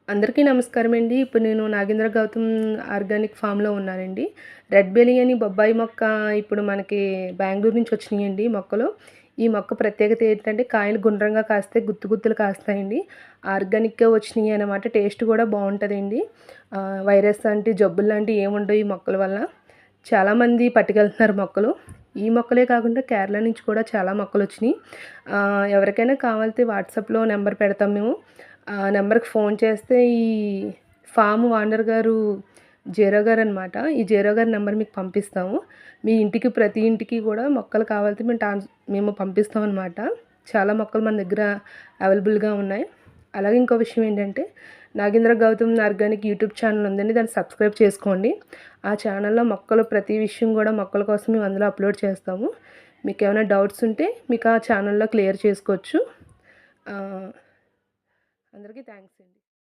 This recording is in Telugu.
అందరికీ నమస్కారం అండి. ఇప్పుడు నేను నాగేంద్ర గౌతమ్ ఆర్గానిక్ ఫామ్‌లో ఉన్నానండి. రెడ్ బెర్రీ అని బొబ్బాయి మొక్క ఇప్పుడు మనకి బెంగుళూరు నుంచి వచ్చినాయండి మొక్కలు. ఈ మొక్క ప్రత్యేకత ఏంటంటే కాయలు గుండ్రంగా కాస్తే గుత్తు గుత్తులు కాస్తాయండి. ఆర్గానిక్‌గా వచ్చినాయి అన్నమాట. టేస్ట్ కూడా బావుంటదండి. వైరస్ లాంటి జబ్బులు లాంటివి ఏముండవు ఈ మొక్కల వల్ల. చాలామంది పట్టుకెళ్తున్నారు మొక్కలు. ఈ మొక్కలే కాకుండా కేరళ నుంచి కూడా చాలా మొక్కలొచ్చినాయి. ఎవరికైనా కావాలితే వాట్సాప్‌లో నెంబర్ పెడతాం మేము. ఆ నెంబర్‌కి ఫోన్ చేస్తే ఈ ఫామ్ ఓనర్ గారు జీరో గారనమాట. ఈ జీరో గారి నెంబర్ మీకు పంపిస్తాము. మీ ఇంటికి ప్రతి ఇంటికి కూడా మొక్కలు కావాలితే మేము పంపిస్తామనమాట. చాలా మొక్కలు మన దగ్గర అవైలబుల్‌గా ఉన్నాయి. అలాగే ఇంకో విషయం ఏంటంటే Nagendra Gautam organic YouTube channel ఉందండి. దాన్ని సబ్స్క్రైబ్ చేసుకోండి. ఆ ఛానల్‌లో మొక్కలు ప్రతి విషయం కూడా మొక్కల కోసం మేము అందులో అప్లోడ్ చేస్తాము. మీకేమైనా డౌట్స్ ఉంటే మీకు ఆ ఛానల్‌లో క్లియర్ చేసుకోవచ్చు. అందరికీ థ్యాంక్స్ అండి.